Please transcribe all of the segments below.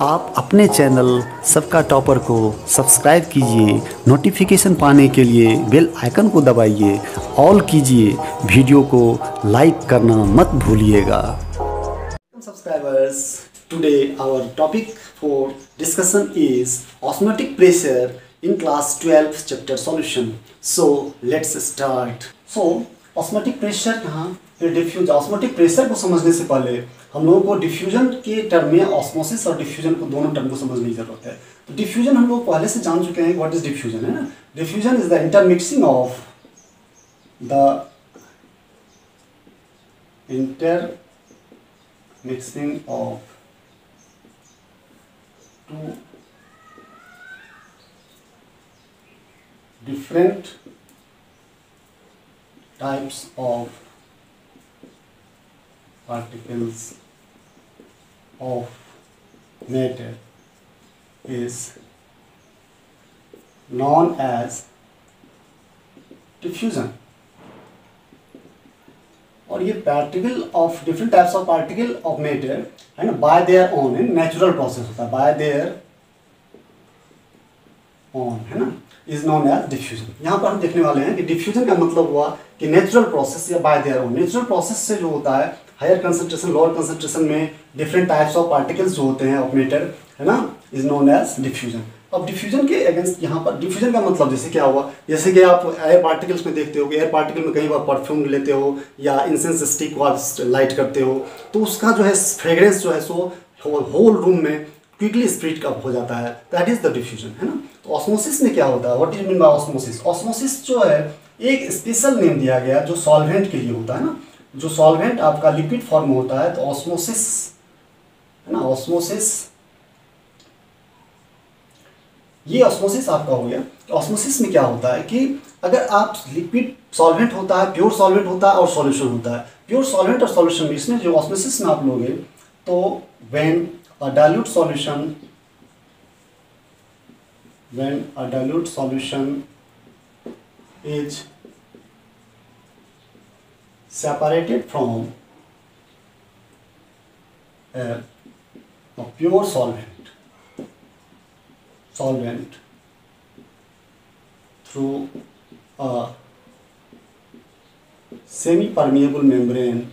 आप अपने चैनल सबका टॉपर को सब्सक्राइब कीजिए। नोटिफिकेशन पाने के लिए बेल आइकन को दबाइए। ऑल कीजिए। वीडियो को लाइक करना मत भूलिएगा। Subscribers, today our topic for discussion is osmotic pressure in class 12 chapter solution. So let's start. So osmotic pressure यहाँ डिफ्यूजन, ऑस्मोटिक प्रेशर को समझने से पहले हम लोगों को डिफ्यूजन के टर्म में ऑस्मोसिस और डिफ्यूजन को दोनों टर्म को समझने की जरूरत है। तो डिफ्यूजन हम लोग पहले से जान चुके हैं व्हाट इज डिफ्यूजन, है ना। Diffusion is the intermixing of two different types of particles of matter is known as diffusion. और ये particle of different types of particle of matter है ना, by their own natural process होता है, bye their own, है ना, is known as diffusion. यहाँ पर हम देखने वाले हैं कि डिफ्यूजन का मतलब हुआ कि नेचुरल प्रोसेस या bye their own. Natural process से जो होता है हायर कंसंट्रेशन लोअर कंसंट्रेशन में डिफरेंट टाइप्स ऑफ पार्टिकल्स जो होते हैं ऑफ मैटर, है ना, इज नोन एज डिफ्यूजन। अब डिफ्यूजन के अगेंस्ट यहाँ पर डिफ्यूजन का मतलब जैसे क्या हुआ, जैसे कि आप एयर पार्टिकल्स में देखते हो कि एयर पार्टिकल में कई बार परफ्यूम लेते हो या इंसेंस स्टिक लाइट करते हो तो उसका जो है फ्रेग्रेंस जो है सो होल रूम में क्विकली स्प्रेड अप हो जाता है, दैट इज द डिफ्यूजन, है ना। तो ऑस्मोसिस में क्या होता है, what is mean by osmosis. Osmosis जो है एक स्पेशल नेम दिया गया जो सॉल्वेंट के लिए होता है ना, जो सॉल्वेंट आपका लिक्विड फॉर्म में होता है तो ऑस्मोसिस, है ना, ऑस्मोसिस, ये ऑस्मोसिस आपका हो गया। तो ऑस्मोसिस में क्या होता है कि अगर आप लिक्विड सॉल्वेंट होता है, प्योर सॉल्वेंट होता है और सॉल्यूशन होता है। प्योर सॉल्वेंट और सॉल्यूशन में इसमें जो ऑस्मोसिस में आप लोगे तो when a dilute solution is separated from a pure solvent through a semi-permeable membrane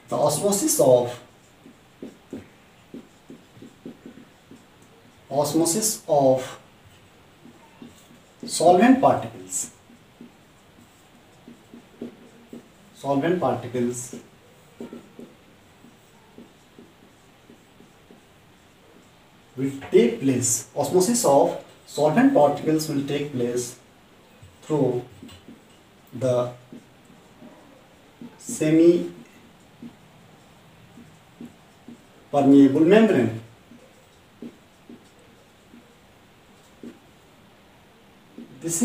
the osmosis of solvent particles will take place. Osmosis of solvent particles will take place through the semi-permeable membrane. This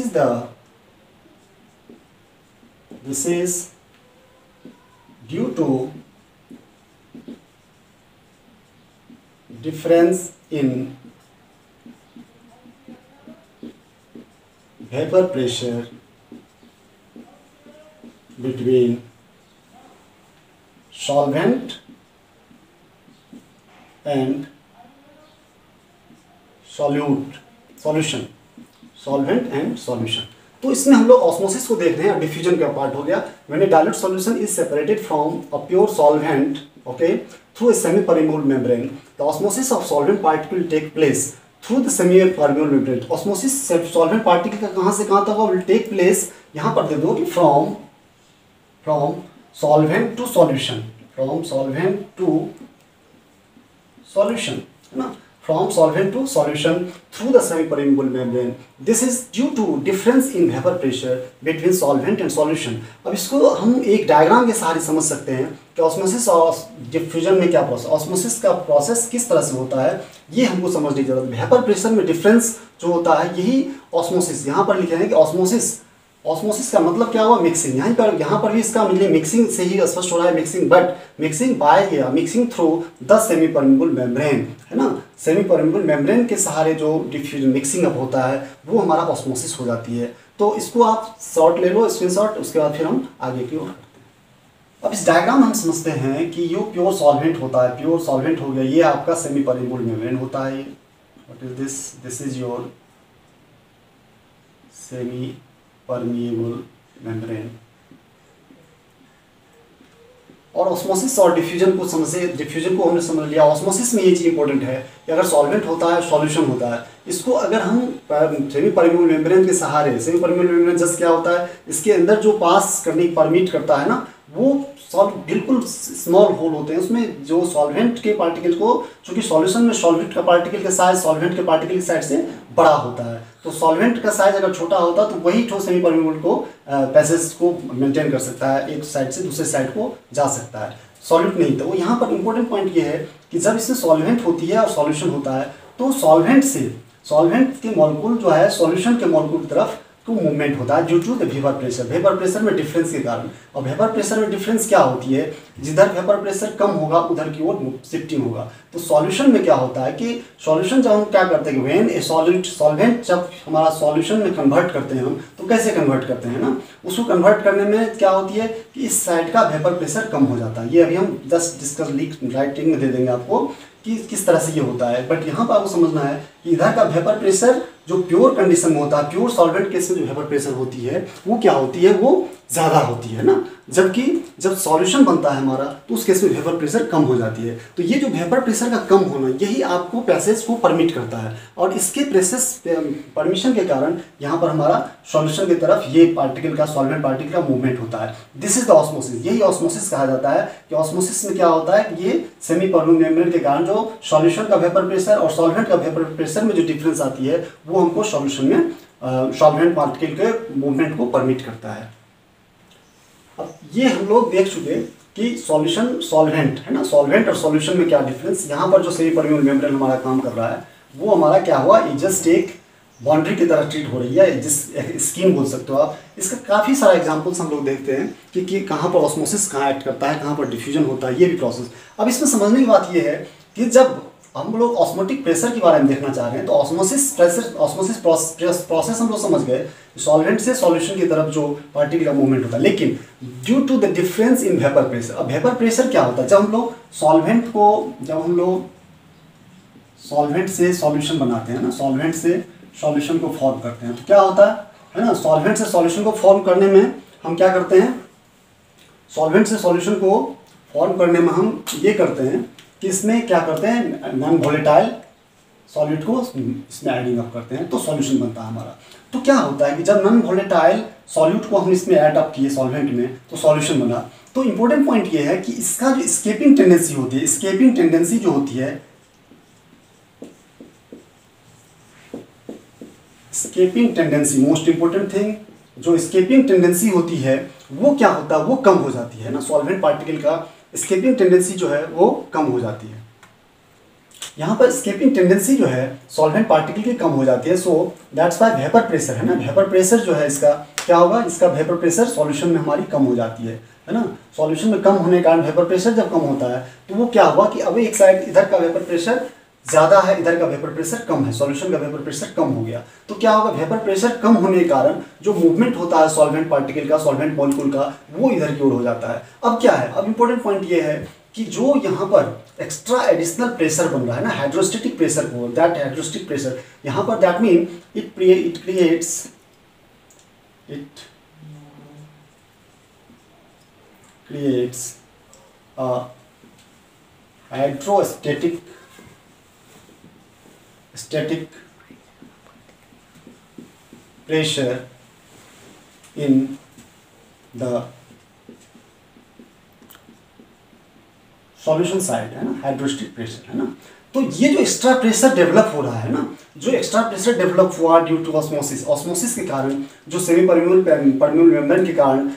is due to difference in vapor pressure between solvent and solution, solvent and solution. तो इसमें हम लोग osmosis को देख रहे हैं, diffusion का part हो गया। When a dilute solution is separated from a pure solvent, okay, through a semi permeable membrane, the osmosis of solvent particle take place through the semi permeable membrane. Osmosis solvent particle का कहाँ से कहाँ तक will take place, यहाँ पर दे दो कि from solvent to solution, है ना, from solvent to solution through the semi-permeable membrane. This is due to difference in vapor pressure between solvent and solution. अब इसको हम एक डायग्राम के सहारे समझ सकते हैं कि ऑस्मोसिस और डिफ्यूजन में क्या प्रोसेस, ऑस्मोसिस का प्रोसेस किस तरह से होता है, ये हमको समझने की जरूरत है। वेपर प्रेशर में डिफरेंस जो होता है यही ऑस्मोसिस, यहाँ पर लिखे हैं कि ऑस्मोसिस का मतलब क्या हुआ, मिक्सिंग। यहाँ पर भी इसका मतलब मिक्सिंग से ही स्पष्ट हो रहा है, mixing, but mixing by mixing through the semi permeable membrane, है ना। सेमी परमेबल मेम्ब्रेन के सहारे जो डिफ्यूजन मिक्सिंग अप होता है वो हमारा ऑस्मोसिस हो जाती है। तो इसको आप शॉर्ट ले लो, स्क्रीनशॉट, उसके बाद फिर हम आगे की ओर करते हैं। अब इस डायग्राम में हम समझते हैं कि ये प्योर सॉल्वेंट होता है, प्योर सॉल्वेंट हो गया, ये आपका सेमी परमेबल मेम्ब्रेन होता है। What is this, this is your semi permeable membrane. और ऑस्मोसिस और डिफ्यूजन को समझे, डिफ्यूजन को हमने समझ लिया। ऑस्मोसिस में ये चीज़ इंपॉर्टेंट है कि अगर सॉल्वेंट होता है, सॉल्यूशन होता है, इसको अगर हम सेमी परमिएबल मेम्ब्रेन के सहारे, सेमी परमिएबल मेम्ब्रेन जस्ट क्या होता है, इसके अंदर जो पास करने की परमिट करता है ना, वो बिल्कुल स्मॉल होल होते हैं, उसमें जो सॉल्वेंट के पार्टिकल को, चूंकि सॉल्यूशन में सॉल्वेंट का पार्टिकल का साइज सॉल्वेंट के पार्टिकल की साइड से बड़ा होता है, तो सॉल्वेंट का साइज अगर छोटा होता तो वही ठोस सेमी परमेबल को पैसेज को मेंटेन कर सकता है, एक साइड से दूसरे साइड को जा सकता है। सॉल्वेंट नहीं, तो यहाँ पर इंपॉर्टेंट पॉइंट ये है कि जब इसमें सॉल्वेंट होती है और सॉल्यूशन होता है, तो सॉल्वेंट के मॉलिक्यूल जो है सॉल्यूशन के मॉलिक्यूल की तरफ तो मूवमेंट होता है due to the vapour pressure, vapour pressure में डिफरेंस के कारण। और वेपर प्रेशर में डिफरेंस क्या होती है, जिधर वेपर प्रेशर कम होगा उधर की ओर शिफ्टिंग होगा। तो सॉल्यूशन में क्या होता है कि सॉल्यूशन जब हम क्या करते हैं, व्हेन ए सॉल्वेंट जब हमारा सॉल्यूशन में कन्वर्ट करते हैं हम, तो कैसे कन्वर्ट करते हैं ना, उसको कन्वर्ट करने में क्या होती है कि इस साइड का वेपर प्रेशर कम हो जाता है। ये अभी हम जस्ट डिस्कस राइटिंग में दे देंगे आपको कि किस तरह से ये होता है, बट यहाँ पर आपको समझना है कि इधर का वेपर प्रेशर जो प्योर कंडीशन में होता है, प्योर सॉल्वेंट केस में जो वेपर प्रेशर होती है वो क्या होती है, वो ज़्यादा होती है ना, जबकि जब सॉल्यूशन बनता है हमारा तो उस केस में वेपर प्रेशर कम हो जाती है। तो ये जो वेपर प्रेशर का कम होना, यही आपको पैसेज को परमिट करता है, और इसके प्रेसेस परमिशन के कारण यहाँ पर हमारा सॉल्यूशन की तरफ ये पार्टिकल का, सॉल्वेंट पार्टिकल का मूवमेंट होता है। दिस इज द ऑस्मोसिस, यही ऑस्मोसिस कहा जाता है कि ऑस्मोसिस में क्या होता है कि ये सेमी परमेबल मेम्ब्रेन के कारण जो सॉल्यूशन का वेपर प्रेशर और सॉल्वेंट का वेपर प्रेशर में जो डिफरेंस आती है वो हमको सॉल्यूशन में सॉल्वेंट पार्टिकल के मूवमेंट को परमिट करता है। अब ये हम लोग देख चुके कि सॉल्यूशन सॉल्वेंट है ना, सॉल्वेंट और सॉल्यूशन में क्या डिफरेंस। यहाँ पर जो सेमी परमेबल मेम्ब्रेन हमारा काम कर रहा है वो हमारा क्या हुआ, ये जस्ट एक बाउंड्री की तरह ट्रीट हो रही है, जिस स्कीम बोल सकते हो आप। इसका काफ़ी सारा एग्जांपल्स हम लोग देखते हैं कि कहाँ पर ऑस्मोसिस कहाँ एक्ट करता है, कहाँ पर डिफ्यूजन होता है, ये भी प्रोसेस। अब इसमें समझने की बात ये है कि जब हम लोग ऑस्मोटिक प्रेशर के बारे में देखना चाह रहे हैं तो ऑस्मोसिस प्रोसेस हम लोग समझ गए, सॉल्वेंट से सॉल्यूशन की तरफ जो पार्टिकल का मूवमेंट होता है, लेकिन due to the difference in vapour pressure. अब वेपर प्रेशर क्या होता है, जब हम लोग सॉल्वेंट से सॉल्यूशन बनाते हैं ना, सॉल्वेंट से सॉल्यूशन को फॉर्म करते हैं, तो क्या होता है ना, सॉल्वेंट से सॉल्यूशन को फॉर्म करने में हम क्या करते हैं, सॉल्वेंट से सॉल्यूशन को फॉर्म करने में हम ये करते हैं कि इसमें क्या करते हैं, नॉन वोलेटाइल सॉलिड को इसमें एडिंग अप करते हैं तो सॉल्यूशन बनता है हमारा। तो क्या होता है कि जब नॉन वोलेटाइल सॉल्यूट को हम इसमें ऐड अप किए सॉल्वेंट में तो सॉल्यूशन बना। तो इंपॉर्टेंट पॉइंट ये है कि इसका जो स्केपिंग टेंडेंसी होती है, स्केपिंग टेंडेंसी जो होती है, escaping tendency most important thing, जो स्केपिंग टेंडेंसी होती है वो क्या होता है, वो कम हो जाती है ना, सॉल्वेंट पार्टिकल का स्केपिंग टेंडेंसी जो है वो कम हो जाती है। यहाँ पर स्केपिंग टेंडेंसी जो है सॉल्वेंट पार्टिकल की कम हो जाती है, so that's why vapour pressure है ना, वेपर प्रेशर जो है इसका क्या होगा, इसका वेपर प्रेशर सॉल्यूशन में हमारी कम हो जाती है ना। सॉल्यूशन में कम होने के कारण वेपर प्रेशर जब कम होता है तो वो क्या हुआ कि अब एक साइड इधर का वेपर प्रेशर ज़्यादा है, इधर का वेपर प्रेशर कम है, सॉल्यूशन का वेपर प्रेशर कम हो गया। तो क्या होगा, वेपर प्रेशर कम होने के कारण जो मूवमेंट होता है सॉल्वेंट पार्टिकल का, सॉल्वेंट मॉलिक्यूल का, वो इधर की ओर हो जाता है। अब क्या है, अब इंपॉर्टेंट पॉइंट ये है कि जो यहाँ पर एक्स्ट्रा एडिशनल प्रेशर बन रहा है ना, हाइड्रोस्टेटिक प्रेशर को, दैट हाइड्रोस्टेटिक प्रेशर यहाँ पर that mean it creates hydrostatic pressure in the solution side है ना, हाइड्रोस्टेटिक प्रेशर है ना। तो ये जो एक्स्ट्रा प्रेशर डेवलप हो रहा है ना, जो एक्स्ट्रा प्रेशर डेवलप हुआ ड्यू टू ऑस्मोसिस, ऑस्मोसिस के कारण, जो सेमी परमेबल मेम्ब्रेन के कारण,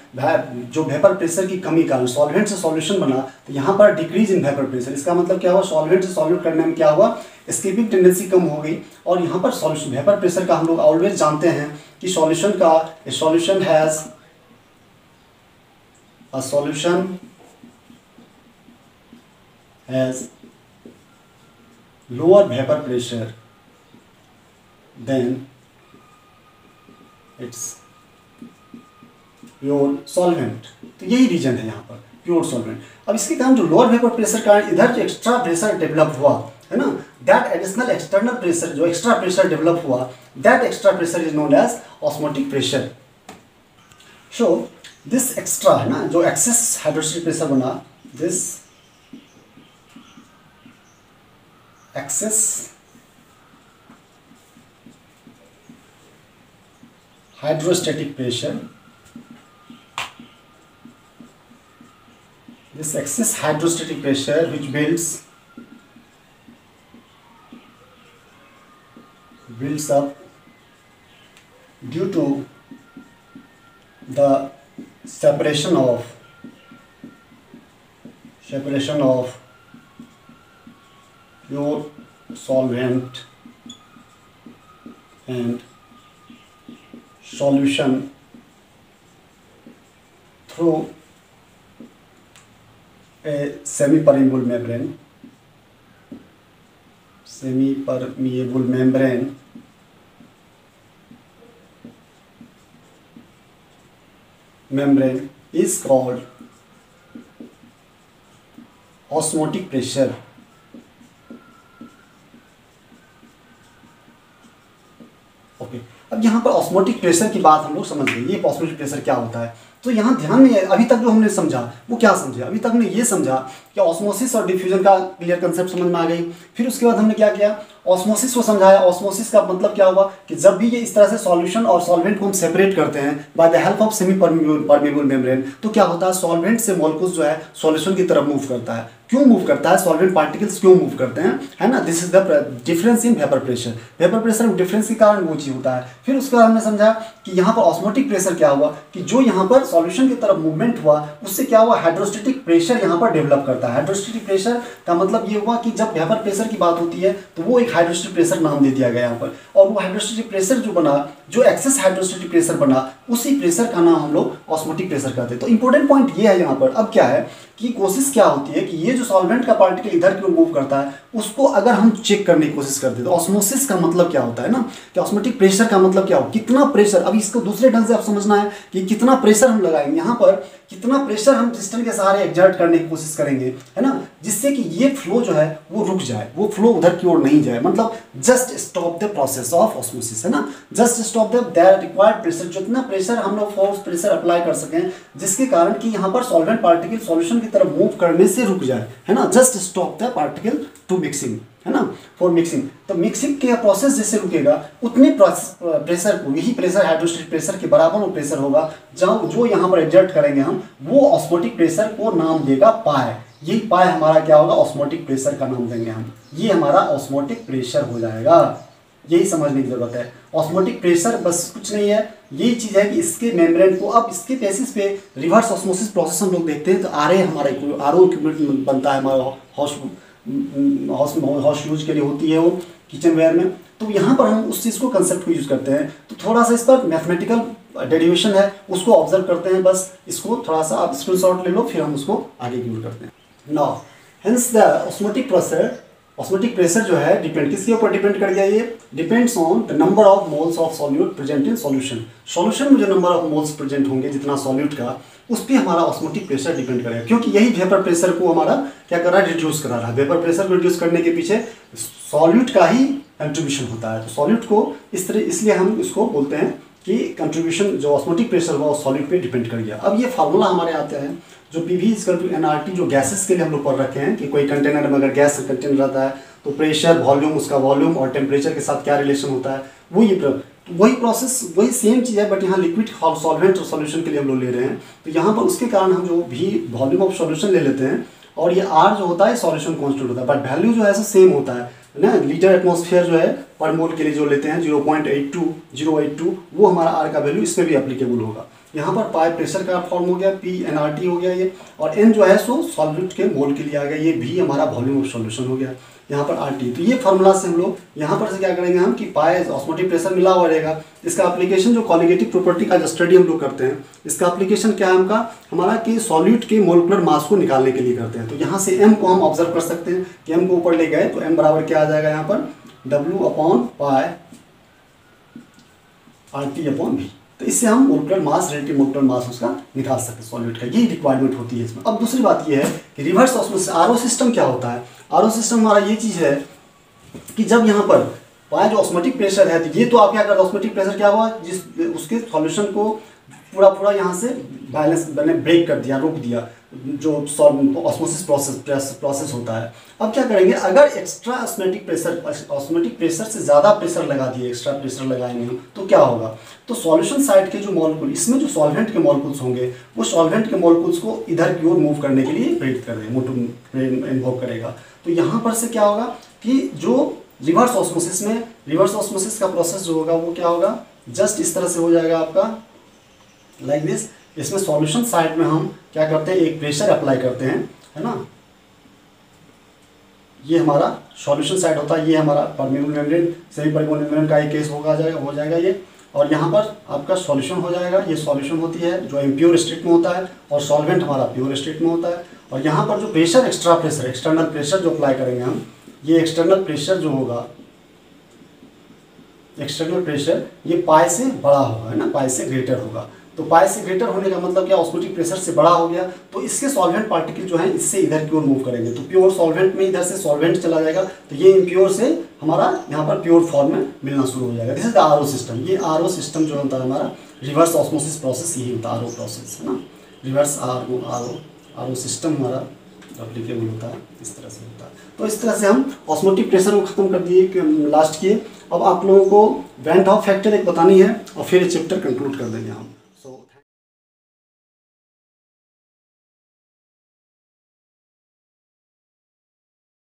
जो वेपर प्रेशर की कमी के कारण सॉल्वेंट से सॉल्यूशन बना, तो यहाँ पर डिक्रीज इन वेपर प्रेशर। इसका मतलब क्या हुआ, सॉल्वेंट से सॉल्यूट करने में क्या हुआ, एस्केपिंग टेंडेंसी कम हो गई। और यहाँ पर सॉल्यूशन वेपर प्रेशर का हम लोग ऑलवेज जानते हैं कि solution has a solution has lower vapor pressure than its pure solvent. तो यही रीजन है यहाँ पर, प्योर सॉल्वेंट। अब इसके कारण जो लोअर वेपर प्रेशर कारण इधर जो एक्स्ट्रा प्रेशर डेवलप हुआ है ना, दैट एडिशनल एक्सटर्नल प्रेशर, जो एक्स्ट्रा प्रेशर डेवलप हुआ, that extra pressure is known as osmotic pressure. So this extra है ना, जो एक्सेस हाइड्रोस्टेटिक प्रेशर बना, this excess hydrostatic pressure, this excess hydrostatic pressure which builds up due to the separation of pure solvent and solution through a semi-permeable membrane is called osmotic pressure। Okay, अब यहाँ पर osmotic pressure की बात हम लोग समझ गए, ये ऑस्मोटिक प्रेशर क्या होता है। तो यहाँ ध्यान में अभी तक जो हमने समझा वो क्या समझे, अभी तक हमने ये समझा कि ऑस्मोसिस और डिफ्यूजन का क्लियर कंसेप्ट समझ में आ गई। फिर उसके बाद हमने क्या किया, ऑस्मोसिस को समझाया। ऑस्मोसिस का मतलब क्या हुआ कि जब भी ये इस तरह से सॉल्यूशन और सॉल्वेंट को हम सेपरेट करते हैं by the help of semi permeable membrane, तो क्या होता है, सॉल्वेंट से मॉलिक्यूल्स जो है सॉल्यूशन की तरफ मूव करता है। क्यों मूव करता है, सॉल्वेंट पार्टिकल्स क्यों मूव करते हैं, है ना, this is the difference in vapour pressure. Vapour pressure में डिफरेंस के कारण वो चीज होता है। फिर उसके बाद हमने समझा कि यहाँ पर ऑस्मोटिक प्रेशर क्या हुआ, कि जो यहाँ पर सॉल्यूशन की तरफ मूवमेंट हुआ उससे क्या हुआ, हाइड्रोस्टेटिक प्रेशर यहाँ पर डेवलप करता है। हाइड्रोस्टेटिक प्रेशर का मतलब ये हुआ कि जब वेपर प्रेशर की बात होती है तो वो एक हाइड्रोस्टेटिक प्रेशर नाम दे दिया गया यहाँ पर, और वो हाइड्रोस्टेटिक प्रेशर जो बना, जो एक्सेस हाइड्रोस्टेटिक प्रेशर बना, उसी प्रेशर का नाम हम लोग ऑस्मोटिक प्रेशर कहते हैं। तो इंपॉर्टेंट पॉइंट ये है यहाँ पर, अब क्या है कि कोशिश क्या होती है कि ये जो सॉल्वेंट का पार्टिकल इधर की ओर मूव करता है उसको अगर हम चेक करने की कोशिश करते हैं तो ऑस्मोसिस का मतलब क्या होता है ना, कि ऑस्मोटिक प्रेशर का मतलब क्या हो, कितना प्रेशर। अब इसको दूसरे ढंग से आप समझना है कि कितना प्रेशर हम लगाएंगे यहाँ पर, कितना प्रेशर हम पिस्टन के सहारे एक्सर्ट करने की कोशिश करेंगे, है ना, जिससे कि ये फ्लो जो है वो रुक जाए, वो फ्लो उधर की ओर नहीं जाए, मतलब just stop the process of osmosis, है ना, just stop the required pressure, जितना प्रेशर हम लोग फोर्स प्रेशर अप्लाई कर सकें जिसके कारण कि यहाँ पर सॉल्वेंट पार्टिकल सॉल्यूशन की तरफ मूव करने से रुक जाए, है ना, just stop the particle to mixing, है ना, फॉर मिक्सिंग। तो मिक्सिंग के प्रोसेस जैसे रुकेगा उतने प्रेशर को, यही प्रेशर हाइड्रोस्टेटिक प्रेशर के बराबर वो प्रेशर होगा जहाँ जो यहाँ पर एक्सर्ट करेंगे हम, वो ऑस्मोटिक प्रेशर को नाम देगा पाए। यही पाए हमारा क्या होगा, ऑस्मोटिक प्रेशर का नाम देंगे हम, ये हमारा ऑस्मोटिक प्रेशर हो जाएगा। यही समझने की जरूरत है। ऑस्मोटिक प्रेशर बस कुछ नहीं है, यही चीज़ है कि इसके मेम्ब्रेन को, अब इसके बेसिस पे रिवर्स ऑस्मोसिस प्रोसेस हम लोग देखते हैं। तो आरए हमारा आरओ इक्विपमेंट बनता है हमारा हाउस यूज के लिए होती है वो किचन वेयर में। तो यहाँ पर हम उस चीज़ को कंसेप्ट को यूज करते हैं। तो थोड़ा सा इस पर मैथमेटिकल डेरिवेशन है, उसको ऑब्जर्व करते हैं, बस इसको थोड़ा सा आप स्क्रीनशॉट ले लो, फिर हम उसको आगे यूज करते हैं। Now hence the osmotic pressure जो है डिपेंड किसके ऊपर डिपेंड कर गया, ये depends on the number of moles of solute present in solution. Solution में जो नंबर ऑफ मोल्स प्रेजेंट होंगे जितना सॉल्यूट का, उस पर हमारा ऑस्मोटिक प्रेशर डिपेंड करेगा, क्योंकि यही वेपर प्रेशर को हमारा क्या कर रहा है, रिड्यूस करा रहा है। वेपर प्रेशर को रिड्यूस करने के पीछे सॉल्यूट का ही कंट्रीब्यूशन होता है। तो सॉल्यूट को इस तरह, इसलिए हम इसको बोलते हैं कि कंट्रीब्यूशन जो ऑस्मोटिक प्रेशर हुआ वो सॉल्यूट पे डिपेंड कर गया। अब ये फार्मूला हमारे आते हैं जो PV = nRT, जो गैसेस के लिए हम लोग पढ़ रखे हैं कि कोई कंटेनर में अगर गैस कंटेनर रहता है तो प्रेशर, वॉल्यूम, उसका वॉल्यूम और टेम्परेचर के साथ क्या रिलेशन होता है, वही प्रोसेस, वही सेम चीज़ है, बट यहाँ लिक्विड सॉल्वेंट और सॉल्यूशन के लिए हम लोग ले रहे हैं। तो यहाँ पर उसके कारण हम जो भी वॉल्यूम ऑफ सॉल्यूशन ले लेते हैं और ये R जो होता है सॉल्यूशन कांस्टेंट होता है, बट वैल्यू जो है ऐसा सेम होता है ना। लीटर एटमॉस्फेयर जो है पर मोल के लिए जो लेते हैं 0.082 वो हमारा R का वैल्यू इसमें भी एप्लीकेबल होगा। यहाँ पर पाई प्रेशर का फॉर्म हो गया, P nRT हो गया ये, और N जो है सो सॉल्वेंट के मोल के लिए आ गया, ये V हमारा वॉल्यूम ऑफ सॉल्यूशन हो गया, यहाँ पर RT। तो ये फार्मूला से हम लोग यहाँ पर से क्या करेंगे हम कि पाई ऑस्मोटिक प्रेशर मिला हुआ रहेगा। इसका एप्लीकेशन जो कॉलिगेटिव प्रॉपर्टी का जो स्टडी हम लोग करते हैं, इसका एप्लीकेशन क्या है हमारा कि सॉल्यूट के मोलिकुलर मास को निकालने के लिए करते हैं। तो यहाँ से M को हम ऑब्जर्व कर सकते हैं कि M को ऊपर ले गए तो M बराबर क्या आ जाएगा यहाँ पर W/RT/V। तो इससे हम molecular mass, relative molecular mass उसका निकाल सकते हैं सॉल्यूट का, यही रिक्वायरमेंट होती है इसमें। अब दूसरी बात ये है कि रिवर्स ऑस्मोसिस आरओ सिस्टम क्या होता है। आरओ सिस्टम हमारा ये चीज़ है कि जब यहाँ पर पाया जो ऑस्मोटिक प्रेशर है, तो ये तो आप क्या करते हैं, ऑस्मोटिक प्रेशर क्या हुआ जिस उसके सॉल्यूशन को पूरा यहाँ से बैलेंस मैंने ब्रेक कर दिया, रोक दिया, जो ऑस्मोसिस प्रोसेस होता है। अब क्या करेंगे, अगर एक्स्ट्रा ऑस्मोटिक प्रेशर से ज़्यादा प्रेशर लगा दिए, एक्स्ट्रा प्रेशर लगाएंगे हम, तो क्या होगा, तो सॉल्यूशन साइड के जो मॉलिक्यूल, इसमें जो सॉल्वेंट के मॉलिक्यूल्स होंगे, वो सॉल्वेंट के मॉलिक्यूल्स को इधर की ओर मूव करने के लिए प्रेरित कर देंगे, इन्वोक करेगा। तो यहाँ पर से क्या होगा कि जो रिवर्स ऑस्मोसिस का प्रोसेस जो होगा वो क्या होगा, जस्ट इस तरह से हो जाएगा आपका लाइक दिस। इसमें सॉल्यूशन साइड में हम क्या करते हैं, एक प्रेशर अप्लाई करते हैं, है ना। ये हमारा सॉल्यूशन साइड होता है, ये हमारा permeable membrane, semi permeable membrane का एक केस हो जाएगा ये, और यहाँ पर आपका सॉल्यूशन हो जाएगा। ये सॉल्यूशन होती है जो इम्प्योर स्टेट में होता है, और सॉल्वेंट हमारा प्योर स्टेट में होता है। और यहाँ पर जो प्रेशर, एक्सटर्नल प्रेशर जो अप्लाई करेंगे हम, ये एक्सटर्नल प्रेशर जो होगा, एक्सटर्नल प्रेशर ये पाई से बड़ा होगा, है ना, पाई से ग्रेटर होगा। तो पाई से ग्रेटर होने का मतलब क्या, ऑस्मोटिक प्रेशर से बड़ा हो गया, तो इसके सॉल्वेंट पार्टिकल जो है इससे इधर की ओर मूव करेंगे, तो प्योर सॉल्वेंट में इधर से सॉल्वेंट चला जाएगा, तो ये इम्प्योर से हमारा यहाँ पर प्योर फॉर्म में मिलना शुरू हो जाएगा। This is the RO system. ये आरओ सिस्टम जो होता है हमारा रिवर्स ऑस्मोसिस प्रोसेस, यही होता है आरओ प्रोसेस, है ना। रिवर्स आरओ सिस्टम हमारा एप्लीकेबल होता है, इस तरह से होता है। तो इस तरह से हम ऑस्मोटिक प्रेशर को खत्म कर दिए, लास्ट किए। अब आप लोगों को वैन डॉफ फैक्टर एक बतानी है, और फिर चैप्टर कंक्लूड कर देंगे हम।